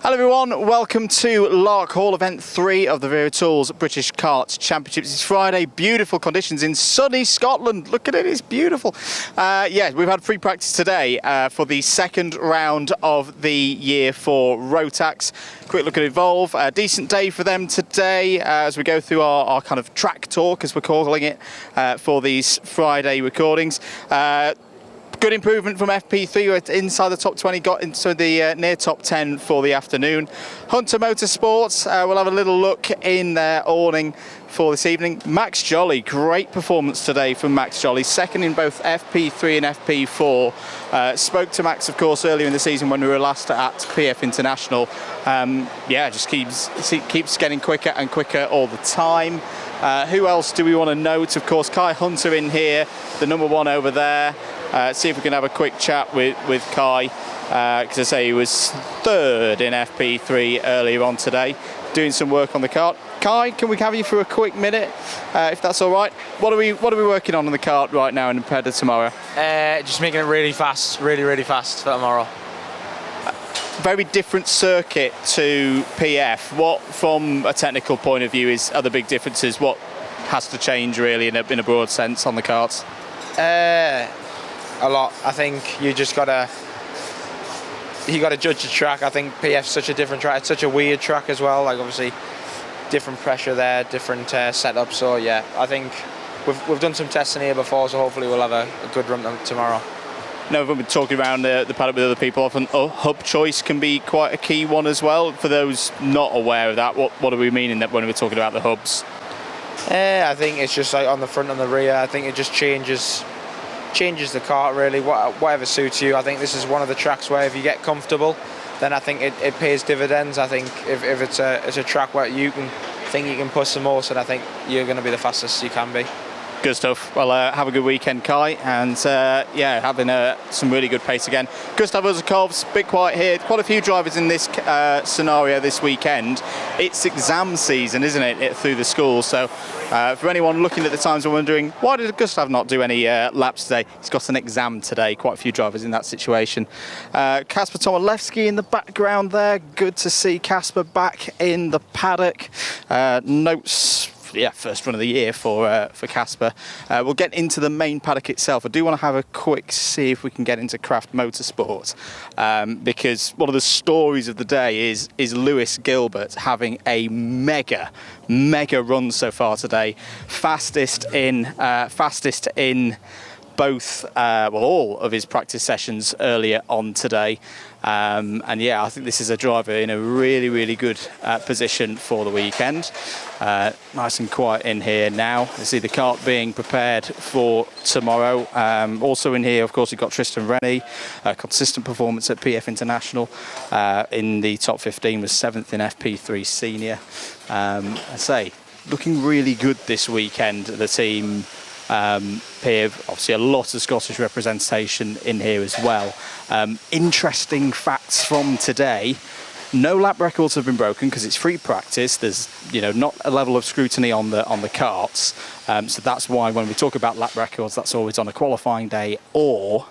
Hello everyone, welcome to Larkhall Event 3 of the Wera Tools British Kart Championships. It's Friday, beautiful conditions in sunny Scotland. Look at it, it's beautiful. Yeah, we've had free practice today for the second round of the year for Rotax. Quick look at Evolve, a decent day for them today as we go through our kind of track talk, as we're calling it, for these Friday recordings. Good improvement from FP3, inside the top 20, got into the near top 10 for the afternoon. Hunter Motorsports, we'll have a little look in their awning for this evening. Max Jolly, great performance today from Max Jolly, second in both FP3 and FP4. Spoke to Max, of course, earlier in the season when we were last at PF International. Yeah, just keeps getting quicker and quicker all the time. Who else do we want to note? Of course, Kai Hunter in here, the number one over there. See if we can have a quick chat with Kai, because I say he was third in FP3 earlier on today, doing some work on the kart. Kai, can we have you for a quick minute, if that's all right? What are we working on the kart right now in Paddock tomorrow? Just making it really fast, really fast for tomorrow. Very different circuit to PF. What, from a technical point of view, are the big differences? What has to change really in a broad sense on the karts? A lot. I think you gotta judge the track. I think PF's such a different track. It's such a weird track as well. Like obviously, different pressure there, different setup. So yeah, I think we've done some testing here before, so hopefully we'll have a good run tomorrow. No, we've been talking around the paddock with other people. Often hub choice can be quite a key one as well. For those not aware of that, what do we mean in that when we're talking about the hubs? I think it's just like on the front and the rear. I think it just changes the kart really, whatever suits you. I think this is one of the tracks where if you get comfortable, then I think it pays dividends. I think if it's a track where you can push the most, and I think you're going to be the fastest you can be. Good stuff. Well, have a good weekend, Kai, and yeah, having some really good pace again. Gustav Uzakov's a bit quiet here. Quite a few drivers in this scenario this weekend. It's exam season, isn't it, through the school? So for anyone looking at the times and wondering, why did Gustav not do any laps today? He's got an exam today. Quite a few drivers in that situation. Kasper Tomilewski in the background there. Good to see Kasper back in the paddock. Notes. Yeah, first run of the year for Kasper. We'll get into the main paddock itself. I do want to have a quick see if we can get into Craft Motorsport, because one of the stories of the day is Lewis Gilbert having a mega run so far today. Fastest in both, well, all of his practice sessions earlier on today. And yeah, I think this is a driver in a really good position for the weekend. Nice and quiet in here now. You see the kart being prepared for tomorrow. Also in here, of course, we've got Tristan Rennie, consistent performance at PF International. In the top 15, was 7th in FP3 Senior. I say, looking really good this weekend, the team. Here, obviously a lot of Scottish representation in here as well. Interesting facts from today. No lap records have been broken because it's free practice. There's, not a level of scrutiny on the karts. So that's why when we talk about lap records, that's always on a qualifying day or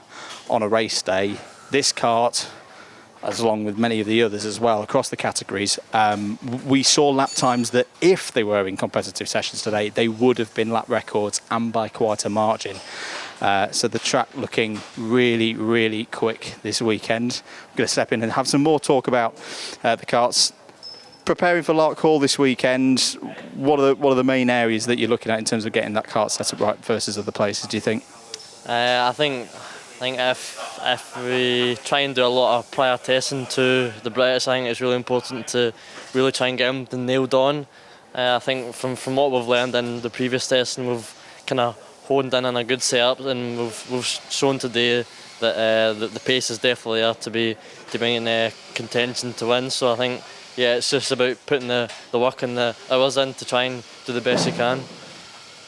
on a race day. This kart, as along with many of the others as well across the categories, we saw lap times that if they were in competitive sessions today, they would have been lap records and by quite a margin. So the track looking really quick this weekend. I'm going to step in and have some more talk about the karts. Preparing for Larkhall this weekend, what are the main areas that you're looking at in terms of getting that kart set up right versus other places, do you think? I think if we try and do a lot of prior testing to the British, I think it's really important to really try and get them nailed on. I think from what we've learned in the previous testing, we've kind of honed in on a good setup, and we've shown today that the pace is definitely there to be in contention to win. So I think, yeah, it's just about putting the work and the hours in to try and do the best you can.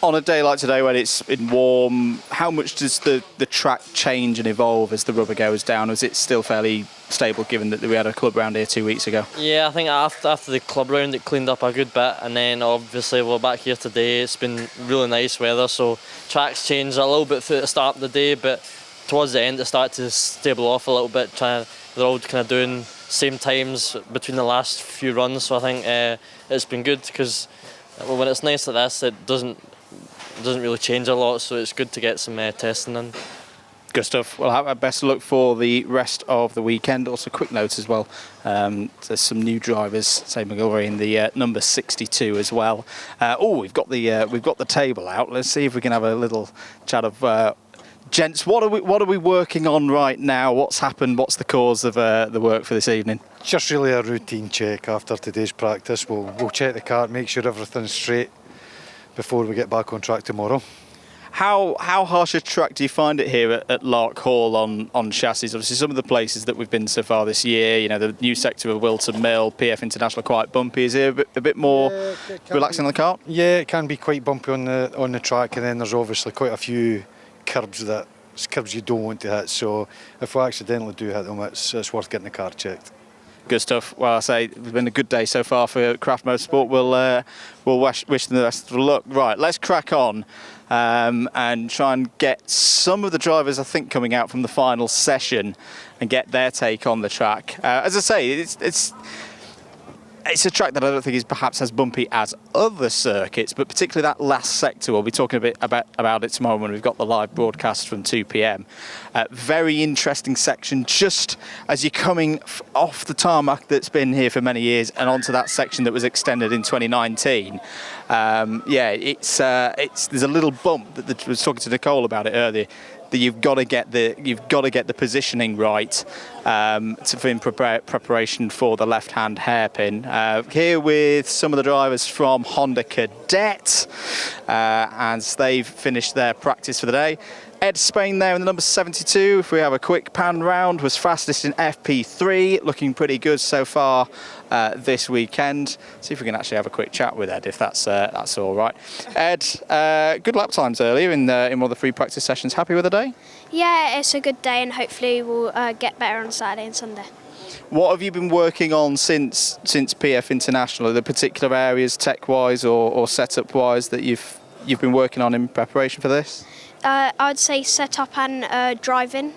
On a day like today when it's been warm, how much does the track change and evolve as the rubber goes down? Or is it still fairly stable given that we had a club round here 2 weeks ago? Yeah, I think after the club round it cleaned up a good bit, and then obviously we're back here today. It's been really nice weather, so tracks changed a little bit through the start of the day, but towards the end it started to stable off a little bit. They're all kind of doing same times between the last few runs. So I think it's been good because when it's nice like this, it doesn't really change a lot. So it's good to get some testing in. Good stuff. Well, have our best of luck for the rest of the weekend. Also, quick note as well. There's some new drivers. Same McGilvery in the number 62 as well. We've got the table out. Let's see if we can have a little chat of gents. What are we working on right now? What's happened? What's the cause of the work for this evening? Just really a routine check after today's practice. We'll check the kart, make sure everything's straight before we get back on track tomorrow. How harsh a track do you find it here at Larkhall on chassis? Obviously, some of the places that we've been so far this year, you know, the new sector of Wilton Mill, PF International, quite bumpy. Is it a bit more relaxing on the kart? Yeah, it can be quite bumpy on the track, and then there's obviously quite a few curbs you don't want to hit. So if we accidentally do hit them, it's worth getting the car checked. Good stuff. Well, I say it's been a good day so far for Craft Motorsport. We'll wish them the best of luck. Right, let's crack on and try and get some of the drivers, I think, coming out from the final session and get their take on the track. As I say, it's a track that I don't think is perhaps as bumpy as other circuits, but particularly that last sector. We'll be talking a bit about it tomorrow when we've got the live broadcast from 2 p.m. Very interesting section, just as you're coming off the tarmac that's been here for many years and onto that section that was extended in 2019. There's a little bump that I was talking to Nicole about it earlier. That you've got to get the positioning right in preparation for the left-hand hairpin. Here with some of the drivers from Honda Cadet, as they've finished their practice for the day. Ed Spain there in the number 72, if we have a quick pan round, was fastest in FP3, looking pretty good so far this weekend. See if we can actually have a quick chat with Ed, if that's all right. Ed, good lap times earlier in one of the free practice sessions. Happy with the day? Yeah, it's a good day, and hopefully we'll get better on Saturday and Sunday. What have you been working on since PF International? Are there particular areas, tech-wise or setup-wise, that you've been working on in preparation for this? I'd say setup and driving.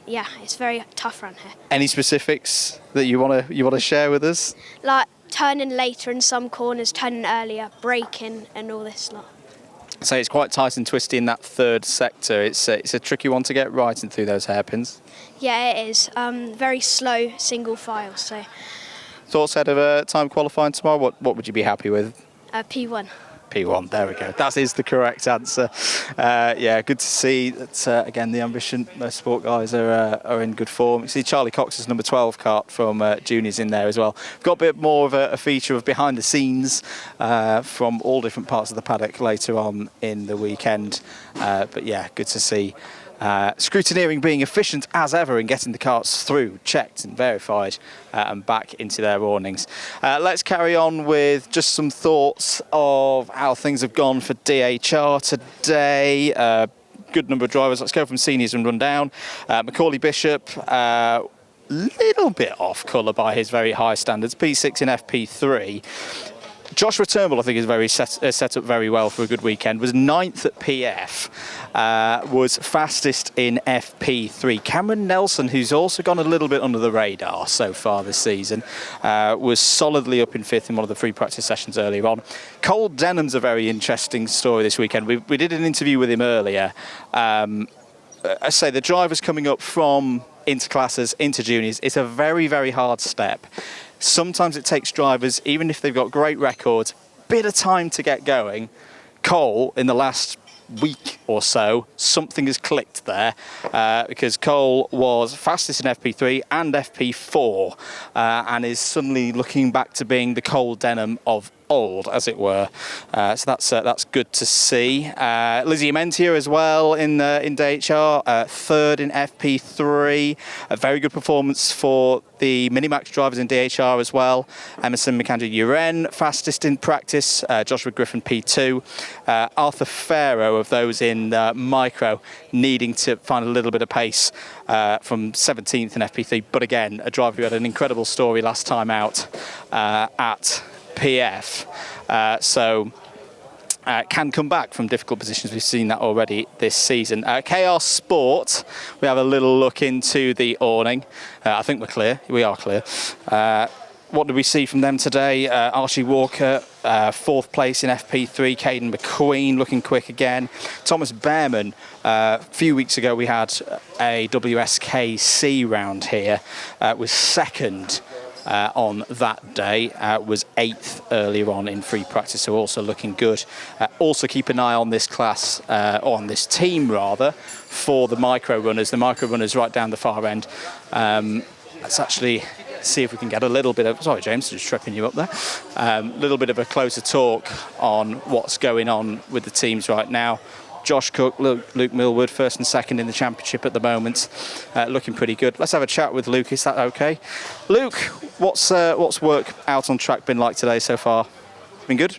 It's very tough around here. Any specifics that you want to share with us? Like turning later in some corners, turning earlier, braking, and all this lot. So it's quite tight and twisty in that third sector. It's a tricky one to get right and through those hairpins. Yeah, it is. Very slow, single file. So. Thoughts ahead of time qualifying tomorrow? What would you be happy with? P1. P1, there we go. That is the correct answer. Good to see that, again, the Ambition Motorsport guys are in good form. You see Charlie Cox's number 12 kart from juniors in there as well. We've got a bit more of a feature of behind the scenes from all different parts of the paddock later on in the weekend. Good to see. Scrutineering being efficient as ever in getting the karts through, checked and verified and back into their awnings. Let's carry on with just some thoughts of how things have gone for DHR today. Good number of drivers. Let's go from seniors and run down. Macaulay Bishop, little bit off colour by his very high standards, P6 in FP3. Joshua Turnbull, I think, is set up very well for a good weekend. Was 9th at PF, was fastest in FP3. Cameron Nelson, who's also gone a little bit under the radar so far this season, was solidly up in 5th in one of the free practice sessions earlier on. Cole Denham's a very interesting story this weekend. We did an interview with him earlier. I say the drivers coming up from interclasses into juniors, it's a very, very hard step. Sometimes it takes drivers, even if they've got great records, bit of time to get going. Cole, in the last week or so, something has clicked there because Cole was fastest in FP3 and FP4 and is suddenly looking back to being the Cole Denham of old, as it were. So that's good to see. Lizzie Amentia as well in DHR, 3rd in FP3. A very good performance for the Minimax drivers in DHR as well. Emerson McAndrew-Uren, fastest in practice. Joshua Griffin, P2. Arthur Farrow, of those in Micro, needing to find a little bit of pace from 17th in FP3. But again, a driver who had an incredible story last time out at PF. can come back from difficult positions. We've seen that already this season. KR Sport, we have a little look into the awning. I think we're clear. We are clear. What did we see from them today? Archie Walker, 4th place in FP3. Caden McQueen looking quick again. Thomas Behrman, a few weeks ago we had a WSKC round here, was 2nd. On that day, was 8th earlier on in free practice, so also looking good. Also keep an eye on this class, or on this team rather, for the micro runners. The micro runners right down the far end. Let's actually see if we can get a little bit of, sorry James, just tripping you up there, a little bit of a closer talk on what's going on with the teams right now. Josh Cook, Luke Millwood, 1st and 2nd in the championship at the moment, looking pretty good. Let's have a chat with Luke, is that okay? Luke, what's work out on track been like today so far? Been good?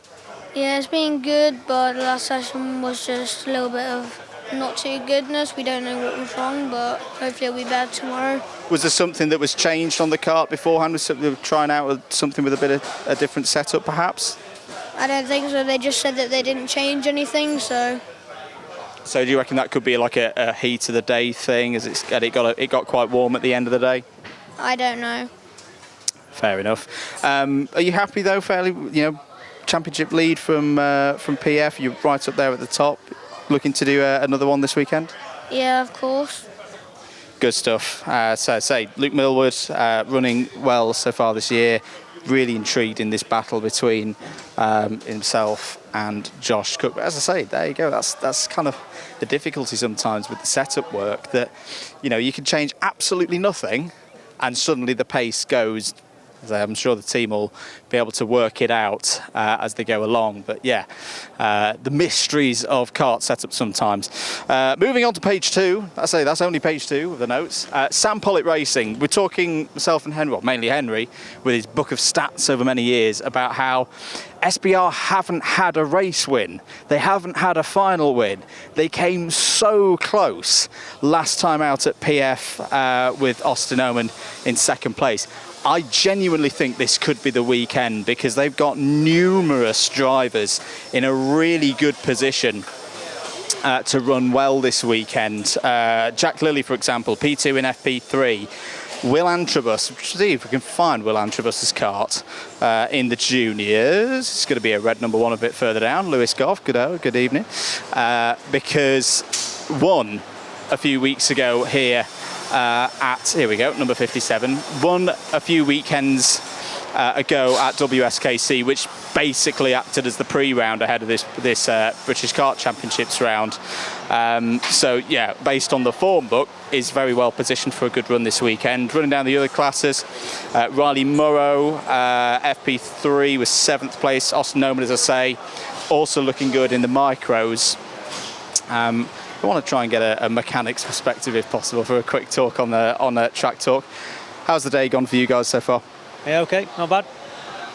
Yeah, it's been good, but the last session was just a little bit of not too goodness. We don't know what was wrong, but hopefully it'll be better tomorrow. Was there something that was changed on the kart beforehand? Was they trying out something with a bit of a different setup perhaps? I don't think so. They just said that they didn't change anything, so... So do you reckon that could be like a heat of the day thing? As it got quite warm at the end of the day? I don't know. Fair enough. Are you happy though? Fairly, championship lead from PF. You're right up there at the top. Looking to do another one this weekend? Yeah, of course. Good stuff. So say Luke Millwood running well so far this year. Really intrigued in this battle between himself and Josh Cook. But as I say, there you go. That's kind of the difficulty sometimes with the setup work, that you can change absolutely nothing and suddenly the pace goes. I'm sure the team will be able to work it out as they go along. But yeah, the mysteries of kart setup sometimes. Moving on to page 2. I say that's only page 2 of the notes. Sam Pollitt Racing. We're talking, myself and Henry, well, mainly Henry, with his book of stats over many years, about how SBR haven't had a race win. They haven't had a final win. They came so close last time out at PF with Austin Oman in 2nd place. I genuinely think this could be the weekend because they've got numerous drivers in a really good position to run well this weekend. Jack Lilly, for example, P2 in FP3. Will Antrobus, see if we can find Will Antrobus's kart in the juniors. It's going to be a red number 1 a bit further down. Lewis Goff, good evening. Because won a few weeks ago here here we go, number 57. Won a few weekends ago at WSKC, which basically acted as the pre-round ahead of this British Kart Championships round. So yeah, based on the form book, is very well positioned for a good run this weekend. Running down the other classes, Riley Murrow, FP3 was 7th place. Austin Oman, as I say, also looking good in the micros. I want to try and get a mechanics perspective, if possible, for a quick talk on Track Talk. How's the day gone for you guys so far? Yeah, okay, not bad.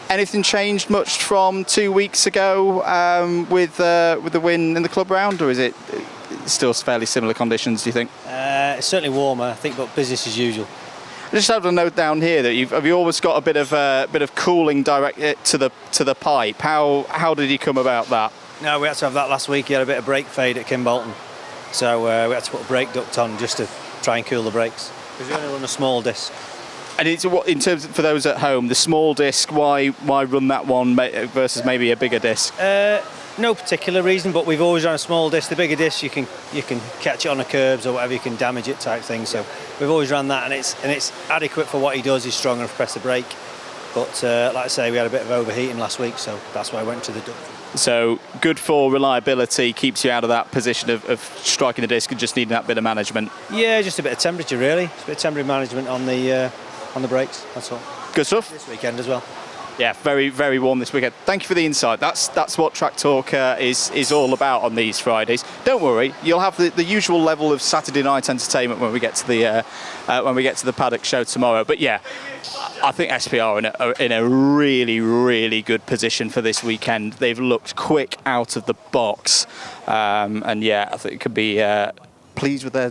Anything changed much from 2 weeks ago with the win in the club round, or is it still fairly similar conditions, do you think? It's certainly warmer, I think, but business as usual. I just have a note down here that have you always got a bit of cooling direct to the pipe? How did you come about that? No, we had to have that last week. He had a bit of brake fade at Kimbolton, so we had to put a brake duct on just to try and cool the brakes. Because we only run a small disc. And it's what, in terms of, for those at home, the small disc, why run that one versus maybe a bigger disc? No particular reason, but we've always run a small disc. The bigger disc, you can catch it on the curbs or whatever, you can damage it type thing. So we've always run that, and it's adequate for what he does. He's strong enough to press the brake. But like I say, we had a bit of overheating last week, so that's why I went to the duct. So good for reliability, keeps you out of that position of striking the disc and just needing that bit of management. Yeah, just a bit of temperature really. Just a bit of temperature management on the brakes. That's all. Good stuff. This weekend as well. Yeah, very, very warm this weekend. Thank you for the insight. That's what Track Talk is all about on these Fridays. Don't worry, you'll have the usual level of Saturday night entertainment when we get to the Paddock show tomorrow. But yeah, I think SPR are in a really, really good position for this weekend. They've looked quick out of the box, and yeah, I think it could be. Pleased with their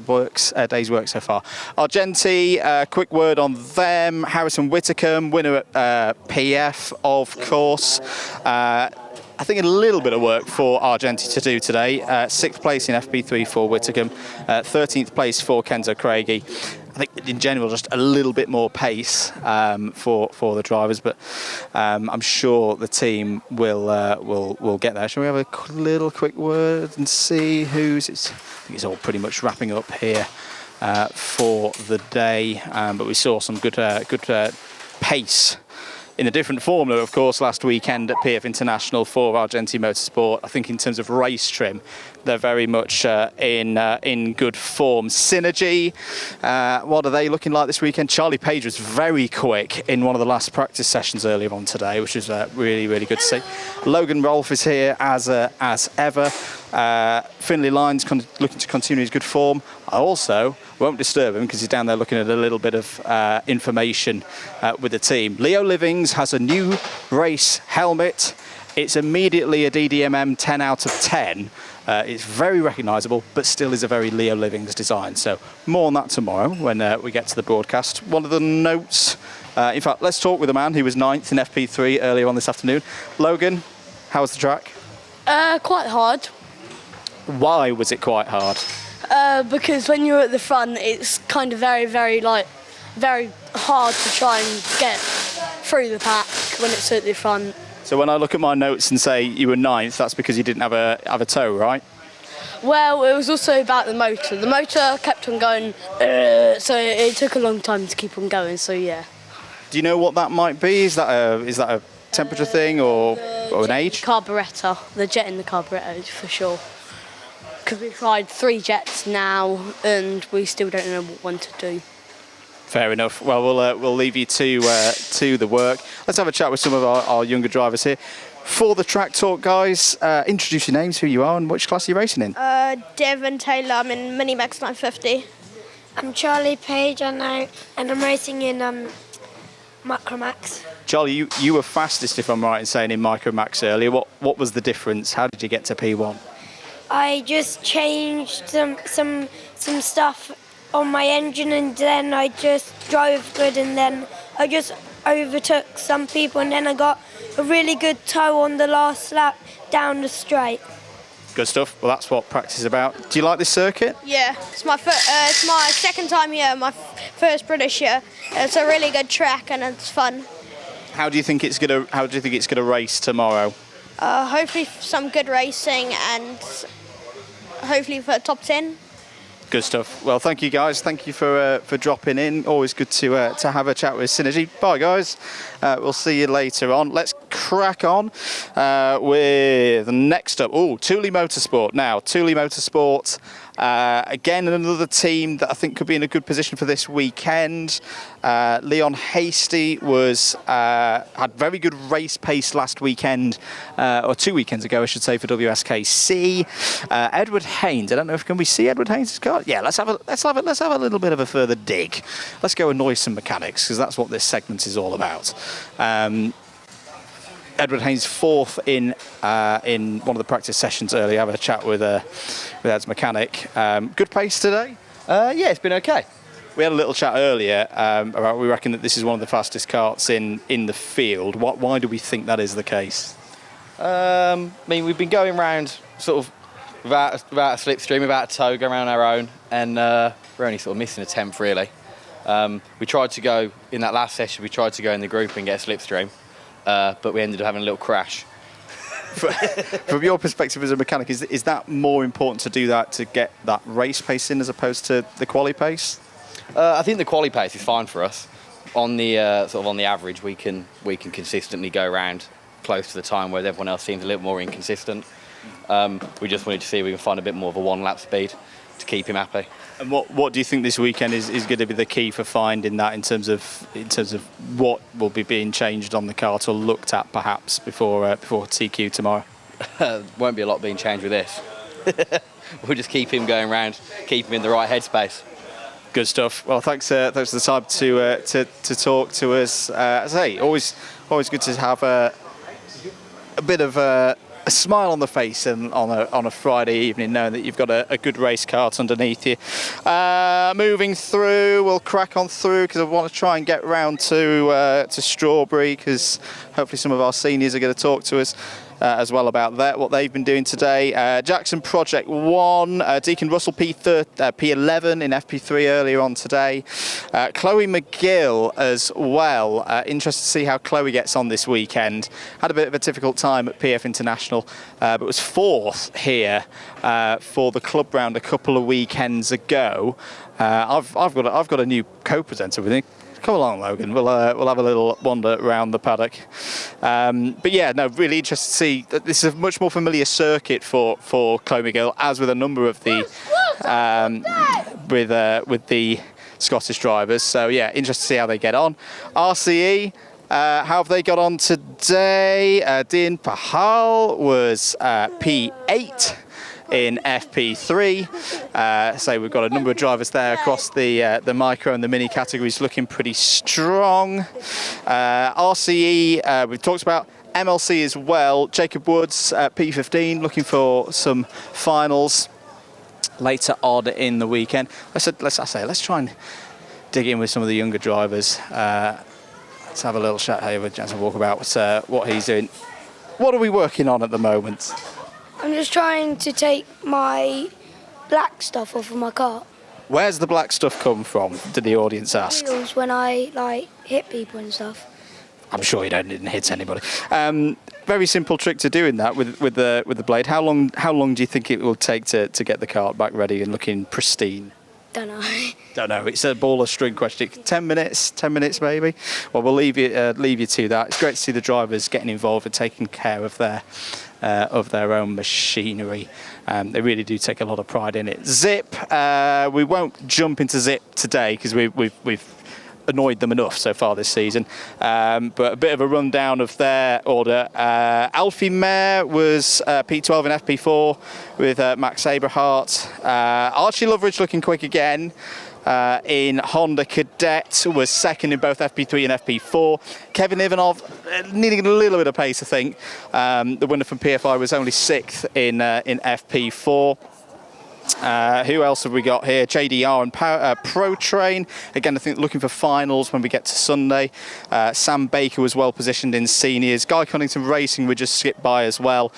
day's work so far. Argenti, quick word on them. Harrison Whitacombe, winner at PF, of course. I think a little bit of work for Argenti to do today. 6th place in FP3 for Whittingham, 13th place for Kenzo Craigie. I think in general just a little bit more pace for the drivers, but I'm sure the team will get there. Shall we have a little quick word and see who's? I think it's all pretty much wrapping up here for the day, but we saw some good pace in a different formula, of course, last weekend at PF International for Argenti Motorsport. I think in terms of race trim, they're very much in good form. Synergy, what are they looking like this weekend? Charlie Page was very quick in one of the last practice sessions earlier on today, which was really, really good to see. Logan Rolfe is here as ever. Finlay Lyons looking to continue his good form. I also won't disturb him because he's down there looking at a little bit of information with the team. Leo Livings has a new race helmet. It's immediately a DDMM 10 out of 10. It's very recognisable, but still is a very Leo Livings design. So more on that tomorrow when we get to the broadcast. One of the notes, in fact, let's talk with a man who was 9th in FP3 earlier on this afternoon. Logan, how was the track? Quite hard. Why was it quite hard? Because when you're at the front, it's kind of very hard to try and get through the pack when it's at the front. So when I look at my notes and say you were 9th, that's because you didn't have a toe, right? Well, it was also about the motor. The motor kept on going, so it took a long time to keep on going. So yeah. Do you know what that might be? Is that a temperature thing or an age? Carburettor, the jet in the carburettor for sure. Because we've tried 3 jets now and we still don't know what one to do. Fair enough. Well, we'll leave you to the work. Let's have a chat with some of our younger drivers here. For the track talk, guys, introduce your names, who you are, and which class are you racing in? Devon Taylor, I'm in Minimax 950. I'm Charlie Page, and I'm racing in Macromax. Charlie, you were fastest, if I'm right in saying, in Micromax earlier. What was the difference? How did you get to P1? I just changed some stuff on my engine, and then I just drove good, and then I just overtook some people, and then I got a really good tow on the last lap down the straight. Good stuff. Well, that's what practice is about. Do you like this circuit? Yeah, it's my second time here, my first British year. It's a really good track and it's fun. How do you think it's gonna race tomorrow? Hopefully some good racing and hopefully for top 10. Good stuff. Well, thank you guys. Thank you for dropping in. Always good to have a chat with Synergy. Bye guys. We'll see you later on. Let's crack on with next up. Tuli Motorsport. Now, Tuli Motorsport. Again, another team that I think could be in a good position for this weekend. Leon Hasty had very good race pace last weekend, or 2 weekends ago, I should say, for WSKC. Edward Haynes. I don't know if can we see Edward Haynes' car. Yeah, let's have a little bit of a further dig. Let's go annoy some mechanics because that's what this segment is all about. Edward Haynes 4th in one of the practice sessions earlier. Have a chat with Ed's mechanic. Good pace today? Yeah, it's been okay. We had a little chat earlier about we reckon that this is one of the fastest karts in the field. Why do we think that is the case? I mean, we've been going around sort of without a slipstream, without a tow, going around our own, and we're only sort of missing a 10th really. We tried to go in that last session. We tried to go in the group and get a slipstream. But we ended up having a little crash. From your perspective as a mechanic, is that more important to do that to get that race pace in as opposed to the quali pace? I think the quali pace is fine for us. On the sort of on the average, we can consistently go around close to the time, whereas everyone else seems a little more inconsistent. We just wanted to see if we can find a bit more of a 1 lap speed to keep him happy. And what do you think this weekend is going to be the key for finding that in terms of what will be being changed on the kart or looked at perhaps before TQ tomorrow? Won't be a lot being changed with this. We'll just keep him going around, keep him in the right headspace. Good stuff. Well, thanks for the time to talk to us. As I say, always good to have a bit of a smile on the face and on a Friday evening, knowing that you've got a good race kart underneath you. Moving through, we'll crack on through because I want to try and get round to Strawberry because hopefully some of our seniors are going to talk to us. as well about that, what they've been doing today. Jackson Project 1, Deacon Russell P11 in FP3 earlier on today. Chloe McGill as well. Interested to see how Chloe gets on this weekend. Had a bit of a difficult time at PF International, but was 4th here for the club round a couple of weekends ago. I've got a new co-presenter with me. Come along, Logan. We'll have a little wander around the paddock. But yeah, no, really interested to see that this is a much more familiar circuit for Chloe McGill, as with a number of the with the Scottish drivers. So yeah, interested to see how they get on. RCE. How have they got on today? Dean Pahal was P8 in FP3. So we've got a number of drivers there across the micro and the mini categories looking pretty strong. RCE, we've talked about. MLC as well. Jacob Woods, P15, looking for some finals later on in the weekend. Let's try and dig in with some of the younger drivers. Let's have a little chat here with Jensen Walkabout, what he's doing. What are we working on at the moment? I'm just trying to take my black stuff off of my car. Where's the black stuff come from, did the audience ask? Wheels when I hit people and stuff. I'm sure you didn't hit anybody. Very simple trick to doing that with the blade. How long do you think it will take to get the kart back ready and looking pristine? Don't know. Don't know. It's a ball of string question. 10 minutes maybe. Well, we'll leave you to that. It's great to see the drivers getting involved and taking care of their own machinery. They really do take a lot of pride in it. Zip. We won't jump into Zip today because we've annoyed them enough so far this season. But a bit of a rundown of their order. Alfie Mayer was P12 in FP4 with Max Aberhart. Archie Loveridge looking quick again. In Honda Cadet was 2nd in both FP3 and FP4. Kevin Ivanov needing a little bit of pace, I think. The winner from PFI was only 6th in FP4. Who else have we got here? JDR and Pro Train. Again, I think looking for finals when we get to Sunday. Sam Baker was well positioned in seniors. Guy Cunnington Racing we just skipped by as well.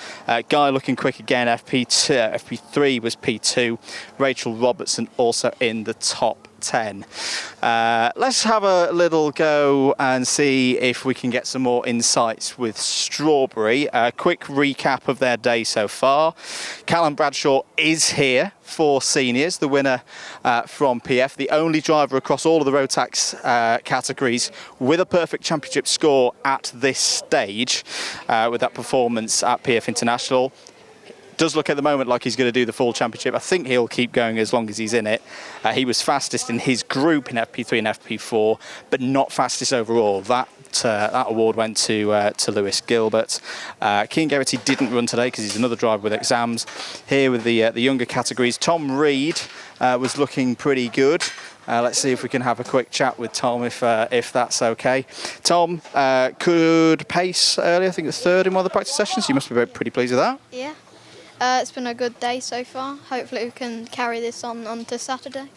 Guy looking quick again. FP3 was P2. Rachel Robertson also in the top 10. Let's have a little go and see if we can get some more insights with Strawberry. A quick recap of their day so far. Callum Bradshaw is here for seniors, the winner from PF, the only driver across all of the road tax categories with a perfect championship score at this stage with that performance at PF International. Does look at the moment like he's going to do the full championship. I think he'll keep going as long as he's in it. He was fastest in his group in FP3 and FP4, but not fastest overall. That award went to Lewis Gilbert. Keane Geraghty didn't run today because he's another driver with exams. Here with the younger categories, Tom Reed was looking pretty good. Let's see if we can have a quick chat with Tom if that's okay. Tom, could pace earlier. I think it was 3rd in one of the practice sessions. You must be pretty pleased with that. Yeah. It's been a good day so far. Hopefully we can carry this on to Saturday.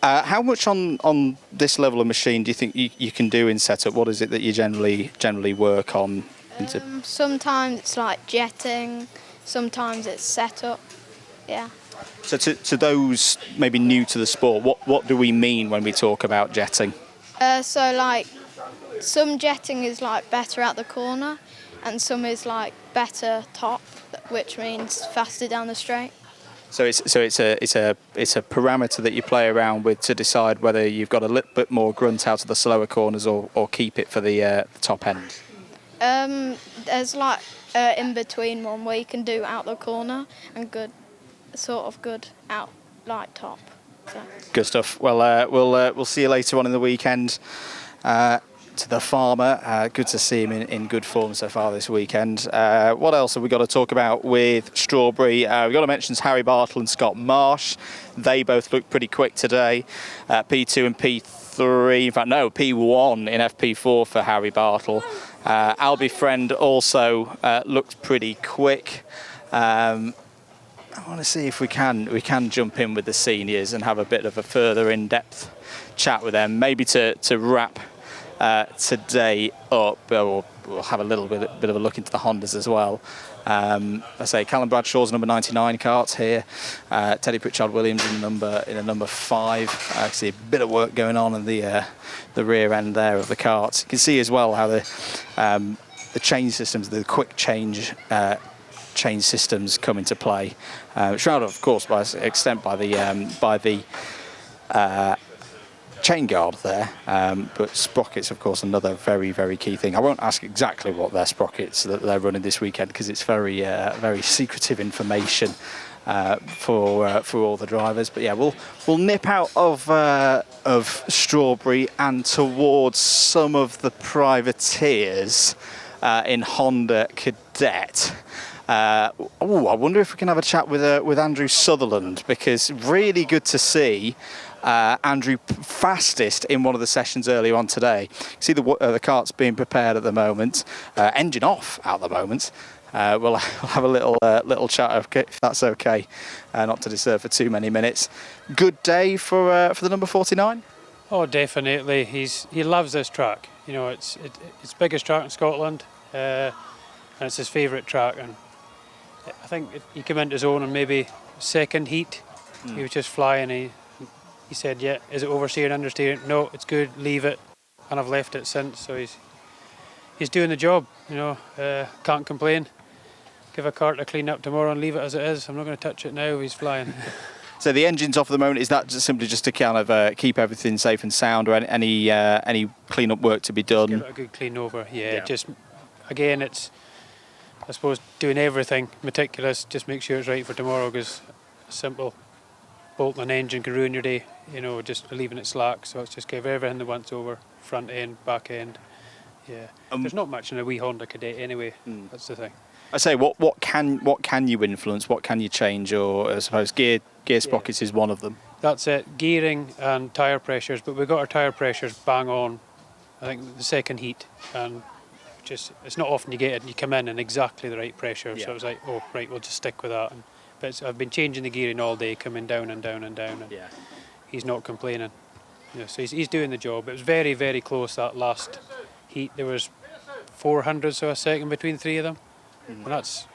How much on this level of machine do you think you can do in setup? What is it that you generally work on? Sometimes it's like jetting, sometimes it's setup. Yeah. So to those maybe new to the sport, what do we mean when we talk about jetting? So like some jetting is like better at the corner and some is like better top, which means faster down the straight. So it's a parameter that you play around with to decide whether you've got a little bit more grunt out of the slower corners or keep it for the top end. There's like in between one where you can do out the corner and good out like top. So. Good stuff. Well, we'll see you later on in the weekend. To the farmer, good to see him in good form so far this weekend. What else have we got to talk about with Strawberry? We've got to mention Harry Bartle and Scott Marsh. They both looked pretty quick today. P2 and P3, in fact no, P1 in FP4 for Harry Bartle. Albie Friend also looked pretty quick. I want to see if we can jump in with the seniors and have a bit of a further in-depth chat with them, maybe to wrap today up. We'll have a little bit of a look into the Hondas as well. I say Callum Bradshaw's number 99 kart here. Teddy Pritchard-Williams in a number 5. I see a bit of work going on in the rear end there of the kart. You can see as well how the change systems, the quick change systems come into play. Shrouded, of course, by extent by the chain guard there, but sprockets, of course, another very, very key thing. I won't ask exactly what their sprockets that they're running this weekend because it's very, very secretive information for all the drivers. But yeah, we'll nip out of Strawberry and towards some of the privateers in Honda Cadet. I wonder if we can have a chat with Andrew Sutherland, because really good to see Andrew fastest in one of the sessions earlier on today. You see the kart's being prepared at the moment, engine off at the moment. We'll have a little chat if that's okay, not to disturb for too many minutes. Good day for the number 49. Oh, definitely. He loves this track. You know, it's biggest track in Scotland, and it's his favourite track. And I think he came into his own in maybe second heat. He was just flying. He said, "Yeah, is it oversteering, understeering? No, it's good. Leave it." And I've left it since. So he's doing the job. You know, can't complain. Give a kart a clean up tomorrow and leave it as it is. I'm not going to touch it now. He's flying. So the engine's off at the moment. Is that just simply just to kind of keep everything safe and sound, or any clean-up work to be done? Give it a good clean over. Yeah. Just again, it's, I suppose, doing everything meticulous. Just make sure it's right for tomorrow, because simple bolting an engine can ruin your day. You know, just leaving it slack. So it's just give everything the once over, front end, back end. Yeah. There's not much in a wee Honda Cadet anyway. That's the thing. I say, what can you influence? What can you change? Or I suppose gear sprockets is one of them. That's it. Gearing and tyre pressures, but we got our tyre pressures bang on. I think the second heat, and just it's not often you get it. And you come in exactly the right pressure. So it was like, oh right, we'll just stick with that. But I've been changing the gearing all day, coming down and down and down. And he's not complaining. You know, so he's doing the job. It was very, very close that last heat. There was 400 so a second between three of them. And that's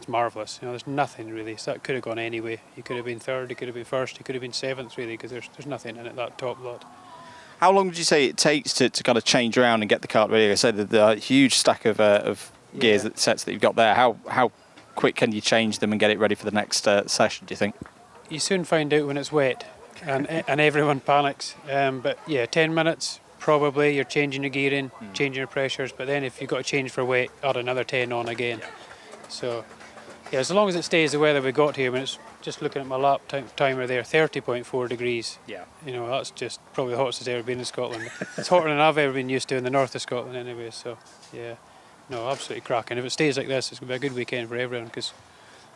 marvellous. You know, there's nothing really. So that could have gone anyway. He could have been third, he could have been first, he could have been seventh really, because there's nothing in it, that top lot. How long would you say it takes to kind of change around and get the kart ready? I said the huge stack of gears sets that you've got there. How quick can you change them and get it ready for the next session, do you think? You soon find out when it's wet, and everyone panics. But yeah, 10 minutes. Probably you're changing your gearing, changing your pressures, but then if you've got to change for wet, add another 10 on again. So yeah, as long as it stays the weather we got here, when it's just looking at my lap timer there, 30.4 degrees. Yeah. You know, that's just probably the hottest it's ever been in Scotland. It's hotter than I've ever been used to in the north of Scotland anyway, so yeah. No, absolutely cracking. If it stays like this, it's going to be a good weekend for everyone, because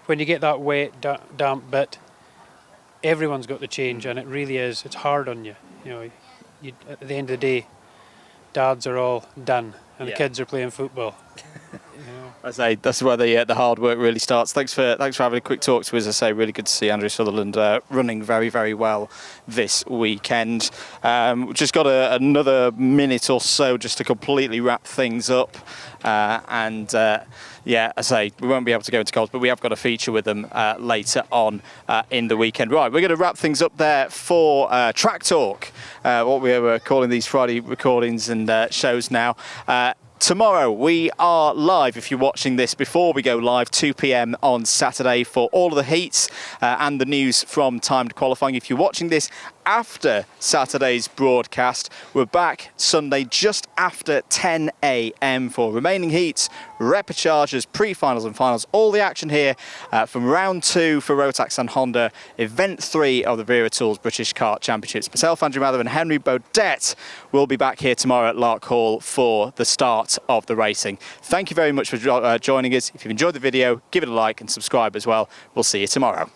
when you get that wet, damp bit, everyone's got to change, and it really is, it's hard on you. You know, at the end of the day, dads are all done and the kids are playing football. You know. I say that's where the hard work really starts. Thanks for having a quick talk to us. I say really good to see Andrew Sutherland running very, very well this weekend. We've just got another minute or so just to completely wrap things up. Yeah, I say we won't be able to go into goals, but we have got a feature with them later on in the weekend. Right, we're going to wrap things up there for Track Talk, what we were calling these Friday recordings and shows now. Tomorrow we are live, if you're watching this before we go live, 2 p.m. on Saturday for all of the heats and the news from timed qualifying. If you're watching this after Saturday's broadcast, we're back Sunday just after 10 a.m. for remaining heats, repecharges, pre-finals and finals. All the action here from round 2 for Rotax and Honda, event 3 of the Wera Tools British Kart Championships. Myself, Andrew Mather and Henry Bodette will be back here tomorrow at Larkhall for the start of the racing. Thank you very much for joining us. If you've enjoyed the video, give it a like and subscribe as well. We'll see you tomorrow.